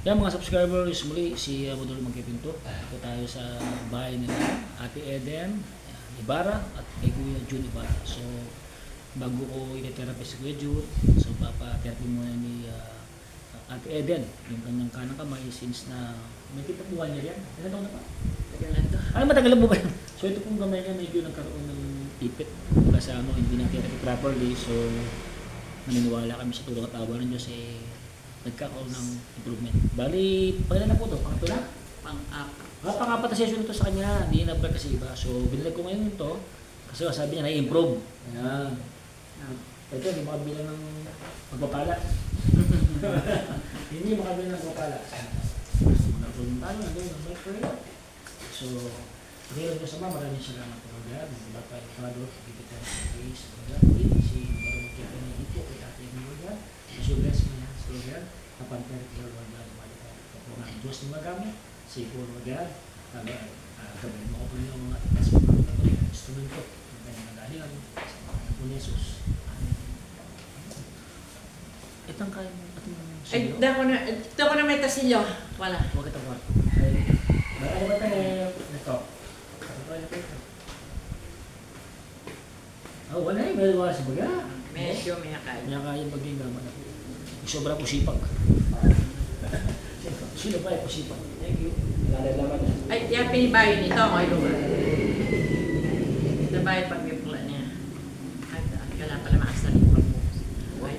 Yan mga subscribers, muli si Budol Magkipinto. Ito tayo sa bahay nila, Ate Eden Ibarra at kay Kuya Jun Ibarra. So, bago ko i-therapy si Kuya Jun, so papa-therapy muna ni Ate Eden yung kanyang kanang kamay since na may kitapuhan niya yan. Ilan taon na pa? Tagalan to. Ay, matagal na po ba yan? So, ito pong kamay niya medyo nagkaroon ng ipit. Kasi hindi na therapy properly. So, naniniwala kami sa tulong at awa ng Diyos nagkakaroon ng improvement. Bali, pagkailan na po ito? Pangatlo na? Pang-apat. Pang-apat na session ito sa kanya. Hindi na ba kasi iba. So, binilag ko ngayon ito kasi sabi niya na-improve. Ayan. Ito, hindi makabilang ng magpapala. Hindi makabilang ng magpapala. Ano na doon? May prayer. So, pagkailan ko sa mga maraming salamat po. Diba pa Father, bibigyan sa grace. Si Baro Magkipin na ito kay Ate Emilia. Kasi bless mo yan. So, yan. Kapantar ko lang na po ng Diyos na magamit. Say po mag-yan. Gawin mo ko po yung mga itas mo ng instrumento. Yung kanyang nagalingan sa mga po ni Jesus. Itang kaya mo ating Ay, dito ko na may tasilyo. Wala. huwag kitang kwarto. Ano ba tayo? Ito. Oh, wala eh. May wala sa baga. Medyo may akay. Kaya kaya maging naman ako. Sobra po sipag. Sino ba yung sipag? Thank you. Nalalaman na. Ay, yung pinibayo nito, mga lugar. Nabayo pag may pula niya. Ay, wala pala maasal yung pagbukas. Ay,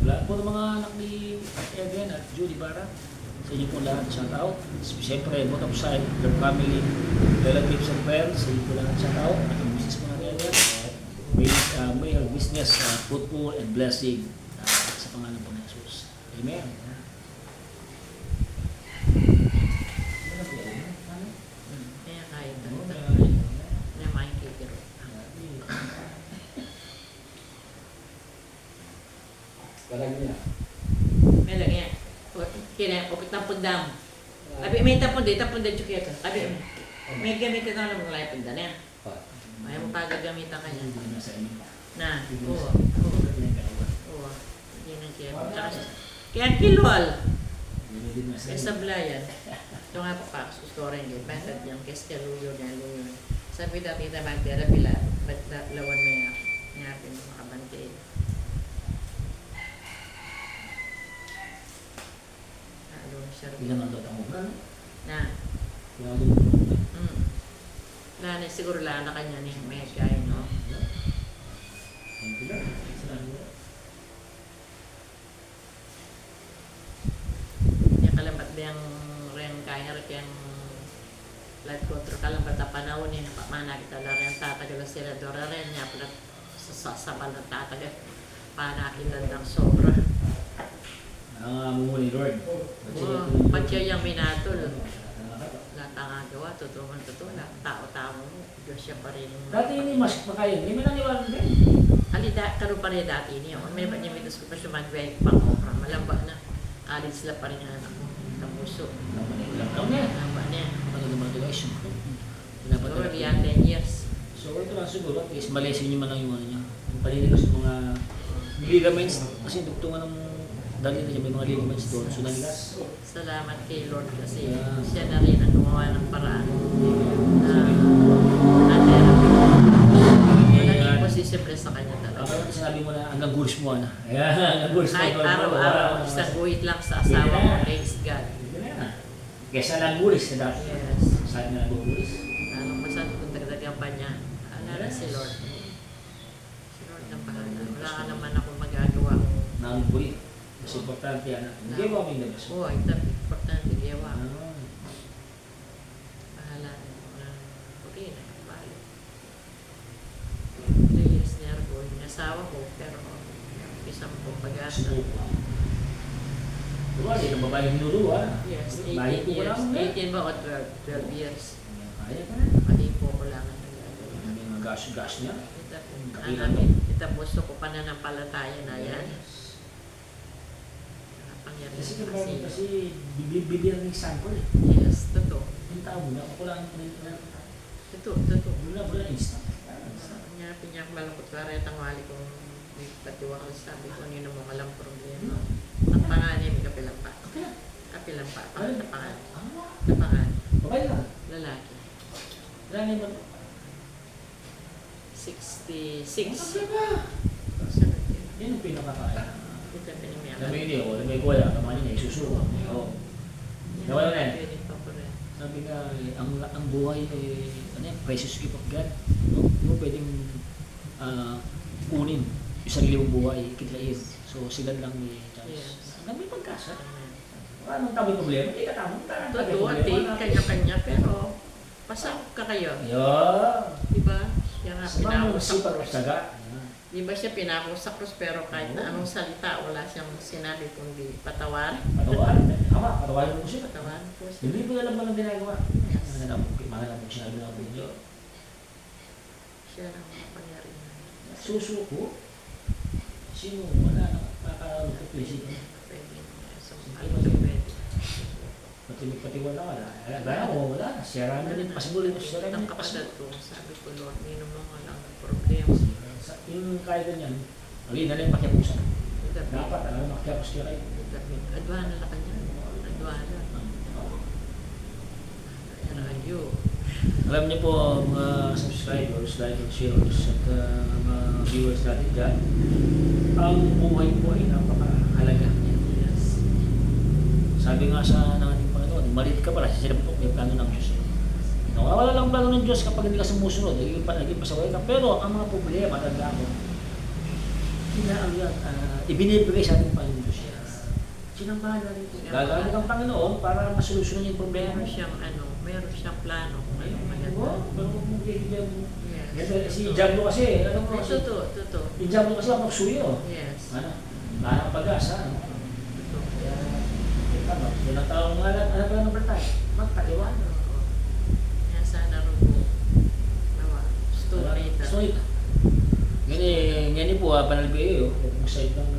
Lahat po ng mga anak ni Eden at Judy Barra, sa inyo po lahat, shout out. Siyempre, bottom side, their family, relatives and friends, sa inyo po lahat, shout out. At ang business po natin Eden, may her business, fruitful and blessing sa pangalan po ng Jesus. Amen. kaya kaya ito. Na makikitiro. May lang yan. Kaya, upit ng pundam. Abi, may tapon din chukito. Abi, may gamitin na lang mga punda na yan. May mo pa gagamitan kanya. Na, oo. Oo. Yan ang kaya. Kaya kilol. Kaya sablayan. Ito nga pa gusto rin yun. Bakit yung kaya luyo niya, luyo. Sabi dati na magtira pila. Ba't lawan mo yung ngapin mo makabante. Ano siya rin. Ilan ang datang mo? Na. Na siguro lang na kanya ni Mega, no? Yung kalambat biyang rin kaya rin yung blood control kalambat na panahon niya mana kita lang rin tatagal na sila dora rin niya pala sasabal na tatagal panakitan ng sobra. Mumuli Lord. Pati yung minatol. Lahat ang gawa, totoo tao-tao mo. Diyos siya pa rin. Dati ini mas makain, hindi mo naniwala din. Karoon pa rin dati niya. May ba't niya mitos ko pa siya mag-wake pa ko. Malamba na. Alin sila pa rin ang anak mo. Tapuso. Malamba niya. Ano naman ito guys? Siguro yan 10 years. So ito lang siguro, at least malesin nyo man lang yung ano niya. Yung paninig sa mga ligaments, kasi dugtungan ng dali na niya may mga ligaments doon. So naligas. Salamat kay Lord kasi siya na rin ang gumawa ng paraan. Walang imposible sa kanya talaga. Kapag sinabi mo na hanggang gulis mo na. Ayan, hanggang gulis mo. Kahit araw-araw, isang guhit lang sa asawa mo, praise God. Kesa lang gulis na dati. Yes. Saan na gulis? Anong masabi kung dagdagan pa niya? Alala si Lord. Si Lord ang bahala. Wala ka naman akong magagawa. Nangbulit. Mas importante yan. Hindi mo kami labas. Oo, ito. Importante. Gawa. Bahala. Okay na. Bahala. 2 years na ako. Yung asawa ko. Pero isang pong pag-asa. Diba, hindi ng babae hinuluwa. Yes, 18 Mahit po years. lang. 18 ba o 12 years? Kaya ka na. Mali po ko lang ang nagagawa. May mga gas niya. Ito puso ko pananampalataya na yan. Kasi makapangyarihan. kasi bibigyan ng example eh. Yes, totoo. Yung tao mo na, kukulaan mo na yung Totoo. Wala instant. Kanya pinyak malungkot ka rin ang wali kong may patiwa ka sabi ko nino mo alam problema. Ang panganay may kapilang pa. Kapilang pa. Tapangan. Tapangan. Babae lang. Lalaki. Wala na 66. ba? 70. Yan ang pinakakain. Ito pinimiyak. Sabi hindi ako, may kuya, kamali niya, isusuko. Oo. Nawala na yan. Pwede pa po rin. Sabi nga, ang buhay eh, ano yan, precious gift of God. No? Hindi mo pwedeng kunin yung sarili mong buhay, kitlain. So sila lang may chance. Yes. May pagkasa. Wala nang tabi problema, hindi ka tama. Totoo, ate, kanya-kanya, pero pasok ka kayo. Yeah. Diba? Siya nga Sa mga pinakusak super cross. saga. Diba siya pinakusak cross, pero kahit na anong salita, wala siyang sinabi kundi patawarin. Patawarin. Ama, patawarin mo siya. Patawarin po siya. Hindi mo alam mo lang ginagawa. Yes. Mga alam mo sinabi na ako niyo. Siya lang makapangyarihan. Susuko. Sino? Wala na nakaka-pleasure ko. Pwede na. So, ano ba pwede? Pati wala. Gaya ko, wala. Siyara na rin. Pasibuli mo siyara na Ang rin. kapatid ko, sabi ko, Lord, nino mo nga lang ang problema. Yung kaya ganyan, alin na lang pakiapusan. Gabi. Dapat, alam mo, makiapos ka kayo. Gabi. Adwana na kanya. Adwana. Ayo. Alam niyo po, mga subscribers, like and shares, at mga viewers natin dyan, ang buhay po ay napakahalaga. Yes. Sabi nga sa ng ating Panginoon, malit ka pala, sinampok may plano ng Diyos. Nawawala lang plano ng Diyos kapag hindi ka sumusunod, naging pasaway ka. Pero ang mga problema, tanda mo, ibinibigay sa ating Panginoon Diyos. Sinambahan na rin ito. Gagamit ang Panginoon para masolusyonan yung problema. Meron siyang plano kung anong maganda. Oo, pero kung bigyan mo. Yes. Si Diablo kasi, ano mo kasi? Totoo. Si Diablo kasi ang magsuyo. Yes. Ano? Parang pag-asa. Totoo. Kaya, tama. Yan ang taong nga lang. Ano ba ang bertay? Magpaliwanag. Kaya sana rin po. Nawa. Story na. Story na. Ganyan po, panalbiyo. Kung side ng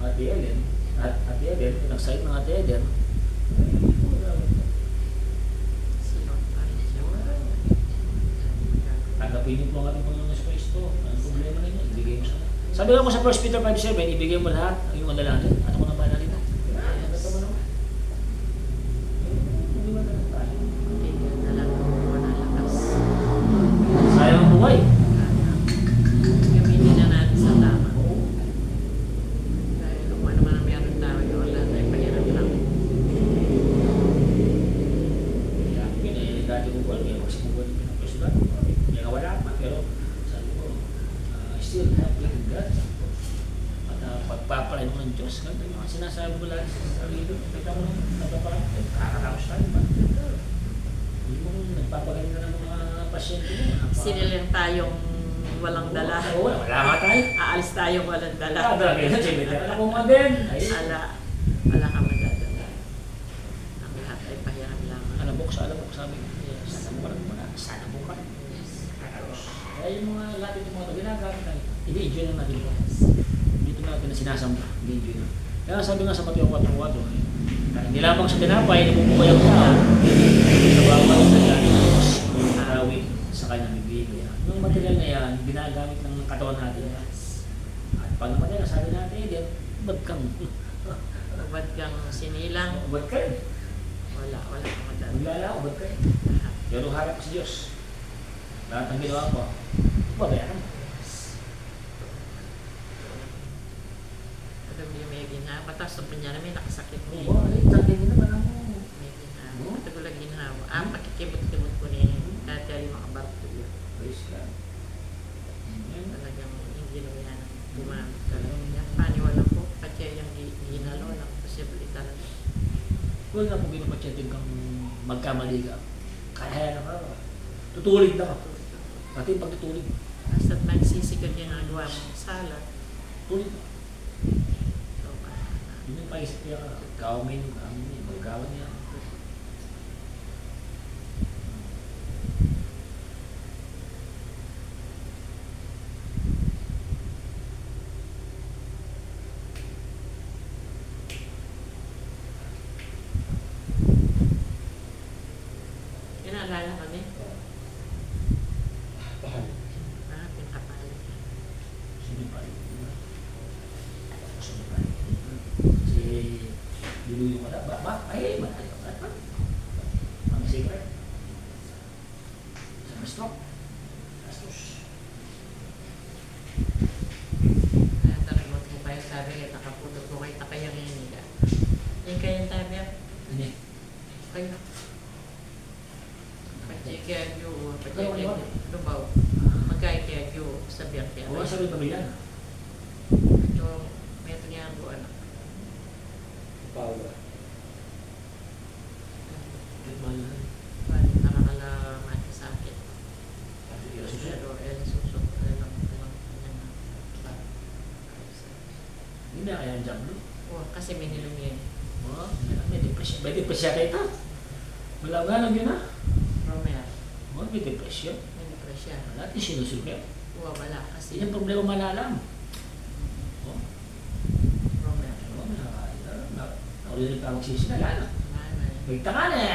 Ate Ellen. Ate Ellen, yung side ng Ate Ellen. Silot pa rin siya. Tanggapin niyo po ang ating Panginoon sa Kristo. Ang problema ninyo, ibigay mo sa sabi nga ko sa 1 Peter 5:7, ibigay mo lahat ang iyong dalangin at ako na banalin na. Ito mo naman. Hindi mo na lang tayo. Tingnan na lang kung wala lakas. Sayang ang buhay. Gamitin na natin sa tama. Oo. Dahil kung ano man ang meron tayo, wala tayong pahirap lang. Kaya akin dati ko buwan, kaya magsimubuan yung pinapasulat. Kaya nga wala pa, pero sabi ko, I still have faith in God. At pagpapalain mo ng Diyos, ganito yung mga sinasabi ko lagi sa sarili. Kita mo nung nagpapalain, kakatapos tayo ba? Hindi mo nagpapagaling ka ng mga pasyente mo. Sinilang tayong walang dala. Oo, wala nga tayo. Aalis tayong walang dala. Talaga yun, siyempre. Alam mo mga din. Wala kang madadala. Ang lahat ay pahiram lamang. Alam mo, sabi ko, sana mo ka lang muna. Sana mo ka. Kaya yung mga lahat itong mga ginagamit tayo, i-enjoy lang natin ito. Dito natin na sinasamba, i-enjoy lang. Kaya sabi nga sa Mateo 4:4, hindi lamang sa tinapay, nabubuhay ang tao. Sa bawat sa yan, marawin sa kanyang bibig. Yung material na yan, ginagamit ng katawan natin. At pag naman yan, sabi natin, ba't kang? Ba't kang sinilang? Ba't ka rin? Wala kang madadala. Maglala ako, ba't ka rin? Pero harap ko sa Diyos. Lahat ng ginawa ko, babayaran mo. Alam niyo, may ginhawa. Tapos sa kanya namin nakasakit mo. Oo, sabi mo naman ako. May ginhawa. Matagulang ginhawa. Pakikibot-kibot ko niya. Dati ay makabarko yun. Praise God. Talagang hindi na yan gumamit talaga. Paniwala ko, kasi yung ginalo lang. Posible talaga. Kung na po ginapatyatin kang magkamali ka, kaya na ka. Tutulig na ka. Pati yung pagtutulig. Basta't nagsisikag yung nagawa mo. Sala. Tulig na. So, Yun yung paisip niya ka. Gawin mo, magawan niya. Duduyo ka na. Ay, matali ka na. Mga secret. Sa stroke. Gastos. Kaya tarimot mo kayo sabi kayo, nakapulot mo kayo, takayang hiniga. Yung kayang tabi, Hindi. kayo. Pagkikiyag yung, pagkikiyag yung lubaw. Magkikiyag yung sabihan kaya. Oo, sabi pa ba yan? Ito, may ito niya ang buwan. Paula. Nakakalaman sa akin. Kasi susunod. Pero, susok na lang. Hindi na kaya ang jam, no? Kasi may nilong yan. Oo, may depression. May depression kayo ito. Wala nga lang yun, ha? Romero, Oo, may depression. may depresya. Wala natin sinusugat. Wala kasi. Yan ang problema malalam. Oo. Romero. Oo, nakaulitin ka magsisina. Wala na. May taka na eh.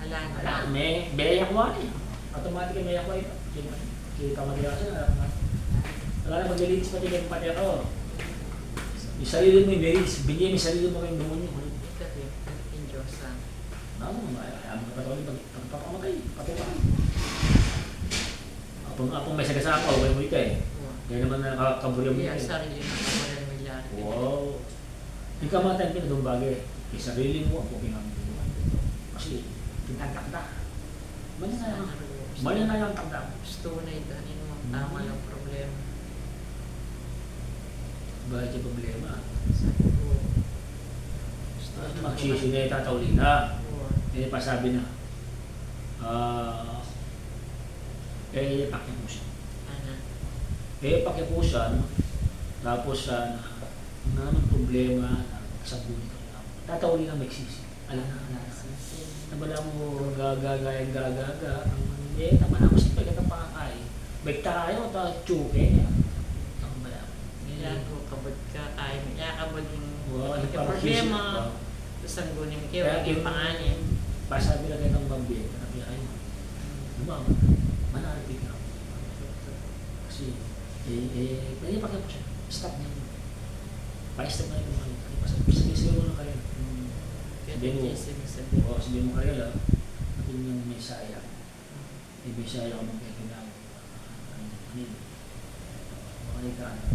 Ala na. Wala na. May yakwa na eh. Automatic may yakwa ito. Kita magkakasa na. Wala na maglilinis pati kayo pati ako. Yung sarili mo yung linis. Binigyan mo yung sarili mo kayong demonyo. Ito yung Diyos ang Ano, ayaw mo patawin pagpapakamatay. Patukan. Apong may sagasapaw, may muwi ka eh. Kaya naman nakakaburya mo Iya, eh. sarili ng kawalan milyar. Wow. Yung kamatayan pinagong bagay. Yung sarili mo, ako pinagong. Kasi, tinagtakda. Mali na yung takda. Gusto na idanin mo. Tama lang problema. Bakit yung problema? Sabi ko, Magsisi na yung tatawli na. Eh, pasabi na. Pakipusan. Ana. Pakipusan. Tapos, naman problema sa buhay. Tatawli na magsisi. Alam na. Nabala mo gagaga. Tama na kasi pagkatang pakakay. Bagta kayo, tsuke. Nabala mo. Nilago, kabod ka, kaya kabod yung Problema. Isang gunim kayo, yung panganin. Pasabi na kayo ng bambi, kanabi kayo. Lumama, manarapit na. Kasi, pwede pakipo siya. Stop niya. Pa-stop na ito mga ito. Sabi mo na kayo. Sabi mo kayo lang, natin yung Messiah. May Messiah ka mong kailangan. Makalita ka.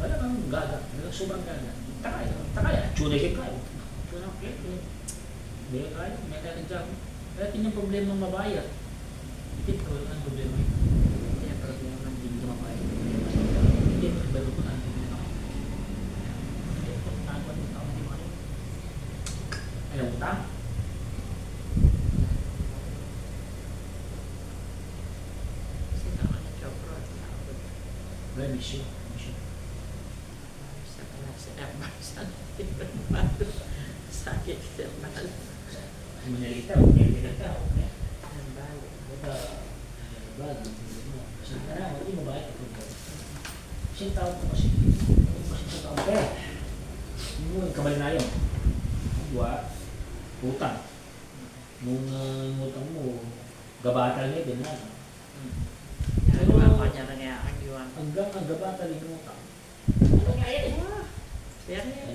Wala kang gaga. Sobrang gaga. Takaya. Tunay kayo. Tunay kayo. Hindi kayo. May kaya dyan. Kaya yung problema ng mabayad. Hindi ko ang problema ito. Hindi ang problema ng hindi mabayad. Hindi ang problema ko na. Ayaw utang. Kasi naman na chopro. Remission. Sa kanak sa Emma. Sakit sa mahal. Manilita. Manilita. Ang balo. Kasi hindi mabayad ito. Kasi tawag ko kasi. Kasi sa tawag ko. Yung kamali na yun. Utang. Nung utang mo, gabatal niya din na. Pero ako niya na nga ang iwan. Hanggang ang gabatal yung utang. Ano nga yan eh?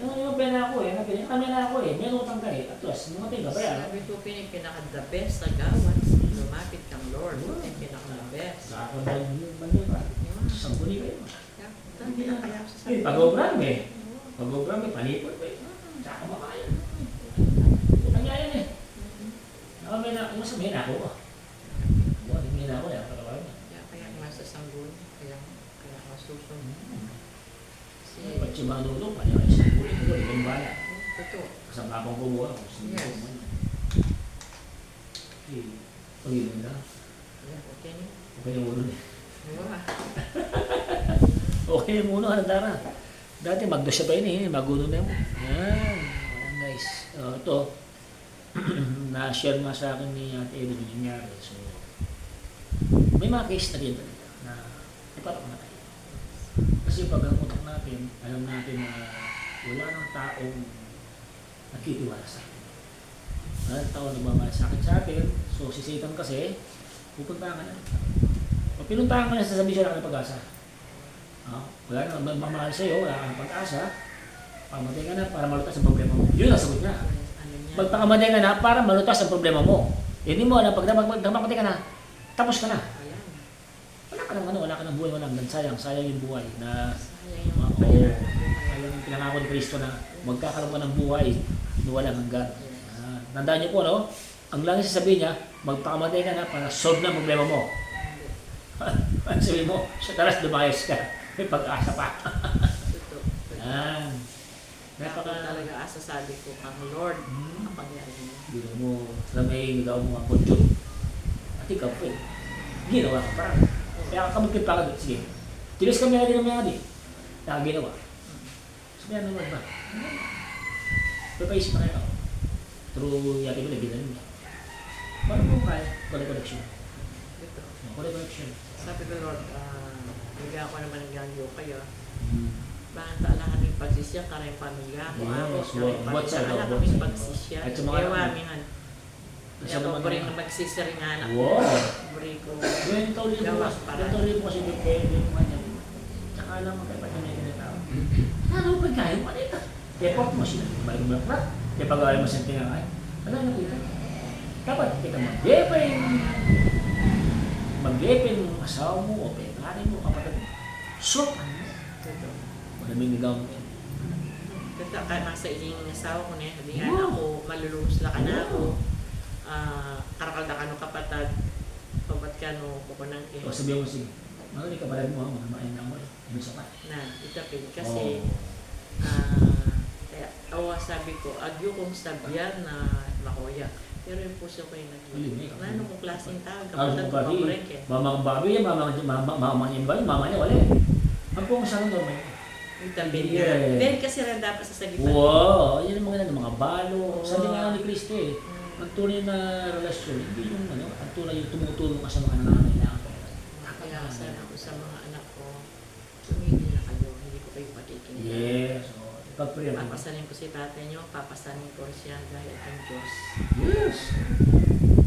Ano yung pena ako eh? Kami na ako eh. May utang ka eh. At least, mga tayo gabayan. Sabi ko, pinaka-the best sa gawan. Lumapit kang Lord. Pinaka-the best. Sa ako na yung banda ba? Sambuni ba yun? Sa Pag-obram eh. Pag-obram eh. Panipot eh. Saka makayan. Utang nga yan eh. May na ako. May na ako eh. Kaya masa sanggol. Kaya masusunod. Pag si Manolo, kanya kayo sa buhay ko, ibang bala. Totoo. Kasang kapang kumuha ko. Yes. Pag-ibig na. Okay na. Okay na muna eh. Wow. Okay na muna, Dara. Dati magdo siya pa yun eh, magulo na yun. Yan. Ayan guys. Ito, na-share nga sa akin ni Ate Edo yung nangyari. So, may mga case na din na iparap na tayo. Kasi pag ang utak natin, alam natin na wala nang taong nakitiwala sa atin. Wala nang taong nagmamalasakit sa atin. So, si Satan kasi, pupunta ka na. Pag pinuntahan ka na, sasabihin siya lang ng pag-asa. Wala nang magmamahal sa'yo, wala kang pag-asa. Pakamatay ka na para malutas ang problema mo. Yun ang sagot niya. Ano niya? Magpakamatay ka na para malutas ang problema mo. Hindi mo alam, pag nagpakamatay ka na, tapos ka na. Ayan. Wala ka ng ano, wala ka ng buhay, wala kang sayang yung buhay na Sayang yung Oo. pera. Alam yung pinangako ni Kristo na magkakaroon ka ng buhay na walang hanggan. Tandaan niyo po, no? Ang lang sasabihin niya, magpakamatay ka na para solve na ang problema mo. Ano sabihin mo? Sa talas lumayas ka. May pag-asa pa. Totoo. Yan. Kaya ako talaga asasabi ko kang Lord, makapangyari mo. Biro mo, alam mo yung nagawa mo mga kondyo. At ikaw po eh. Ginawa ka parang. Kaya kamagkip pa ka doon. Sige. Tilis kami na din ang mga di. Nakaginawa. Sabi ano naman ba? Papaisip na kayo. True, yati ko na ginawa niya. Paano mo kaya? Connection. Ito. Connection. Sabi ko, Lord, bigyan ako naman ng gagyo kayo. Bakit alahan yung pagsisya, karang pamilya ko. Yes, Karang what's pamilya, up, alam what's kami up? pagsisya. At sa mga Ewa, anak mo. mingan. Kasi Kaya naman ko rin na magsisiringan ako. Wow! Buri ko. Yung tawli mo, yung tawli mo kasi depende yung kanya. Tsaka alam mo kayo pa niya may tao. Ano ba kayo? Ano ito? Report mo sila. Balik mo lang rat. Kaya pag-away mo sa tinangay. Wala na kita. Dapat kita mag-depend yung asawa mo o pekarin mo, kapatid mo. So, ano? Ito. Maraming nagawa mo yan. Ito, kaya nasa iling asawa ko na, habihan ako, malulungs na ka na ako. Karakal na ka no kapatad, pabat ka no kukunang O sabihin mo sige. Mga ni kapatid mo, mga main na mo eh. Ibig sapat. na itapin kasi kaya sabi ko agyo kong sabyan na makuya pero yung puso ko yung nag-iip ano kung klaseng tao kapatid ko pamrek eh Mamang babi yan, mama niya ba yun? Mama niya wala eh. Ang pong sa ano may. itapin Yeah. dahil kasi rin dapat sa sagitan Wow! Yan ang mga balo. Oo. Sabi nga ni Kristo eh. Ang tunay na relasyon, hindi yung ano, ang tunay yung tumutulong ka sa mga nangangailangan. kaya sana ako sa mga anak ko tumigil na kayo hindi ko kayo patikin Yes. So, pag-pray ako. papasanin ko si tatay niyo papasanin ko siya dahil ang Diyos Yes.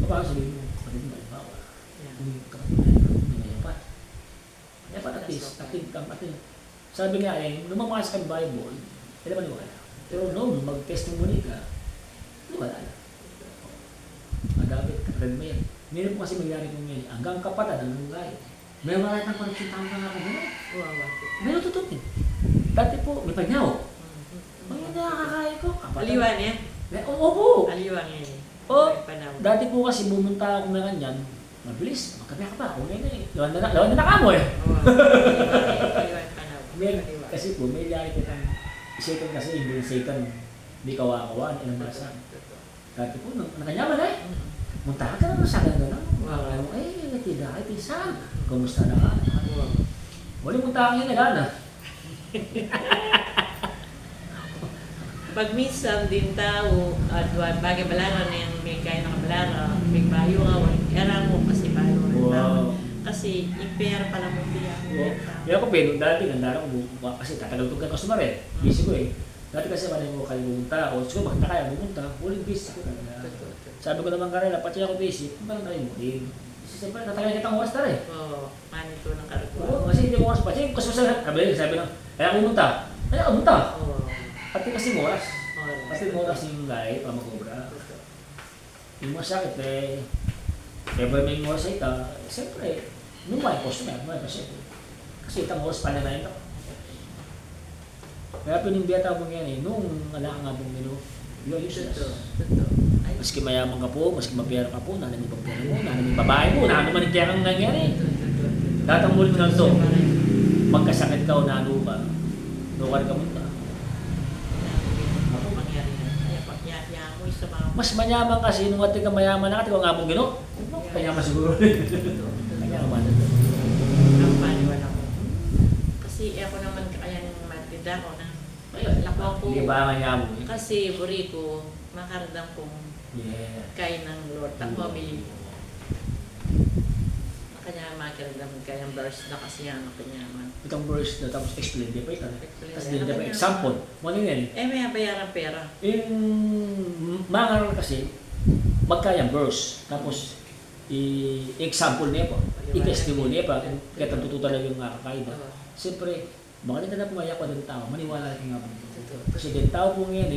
Paano sabihin mo? Kapatid mo, halimbawa. yan Kung kapatid mo, hindi na yapat. Yapat at least, atin. Sabi nga eh, nung mamakas ka ng Bible, hindi naman wala. Pero nung mag-testimony ka, hindi wala na. Magabit, kapatid mo yan. Meron po kasi magyari kong yan. Hanggang kapatid, ang lungay. May wala tayong panagsintang ka nga kung gano'n. wawa Meron tututin. Dati po, may pagnaw. Mga hindi nakakaya ko. aliwan yan Opo. aliwan yan eh Oh. May panahon. Dati po kasi bumunta ako na ganyan. Mabilis, magkabi ka pa. Kung ngayon eh. Lawan na nakamo eh. Kasi po, may lari kitang Satan kasi, hindi na Satan. Hindi kawa-kawa, hindi na masa. Dati po, nakanyaman eh. Munta ka naman sa ganda na. Makakala mo, tidak, pisan. Kumusta na ka? Wali munta ka ngayon, nagana. Pag minsan din tao, at bagay balaro na yung may kaya ng balaro, may bayo ka, erang mo kasi bayo ng tao. Kasi yung pera pala mo biya. Kaya ako pero dati ganda ako kasi tatagal ko kay customer eh. Busy ko eh. Dati kasi wala mo kayo pumunta o siguro bakit na kaya pumunta, huling busy ko talaga. Sabi ko naman kanila, pati ako busy, kung parang tayo mo din. Siyempre, tatagal kitang oras na rin. Oo, manito ng karagwa. Oo, kasi hindi mo oras pa. Kasi customer sabi lang, kaya pumunta. Kaya pumunta. Oo. Pati kasi mo oras. Oo. Pati mo oras yung guy, para makobra. Yung masakit eh, ever may oras ay ka, siyempre, nung may customer, may customer. Kasi itang oras pa na ito. Kaya pinimbiyata mo yan eh, nung wala ka nga pong menu, you're useless. Totoo. Ay, Maski mayaman ka po, maski mapera ka po, nanan yung pagpera mo, nanan yung babae mo, nanan man yung kaya kang nangyari. Lahat ang muli mo lang ito, magkasakit ka o nano ka, doon ka munta. mangyari na. Kaya pag yaya mo sa mga... Mas mayaman kasi nung ating ka mayaman na ka, nga pong gino. Kaya ka siguro. Kaya naman. Ang paniwala ko. Kasi ako naman kaya ng matida ko na lako ako. Hindi ba nga niya mo? Kasi buri ko, makaramdam kong Yeah. kaya ng Lord. Ako mabili. Kanya makiramdam kaya ang verse na kasi yan ang kanyaman. Itong verse na tapos explain, di ba ito? Explain. Tapos din, di ba? Example. Ano yan? May bayaran pera. Yung mga kasi, magkayang verse. Tapos, i-example niya po. I-testimony niya pa. Kaya tututo talaga yung kakaiba. Siyempre, Baka din na pumaya ko ng tao, maniwala ka nga po. Kasi din tao po ngayon,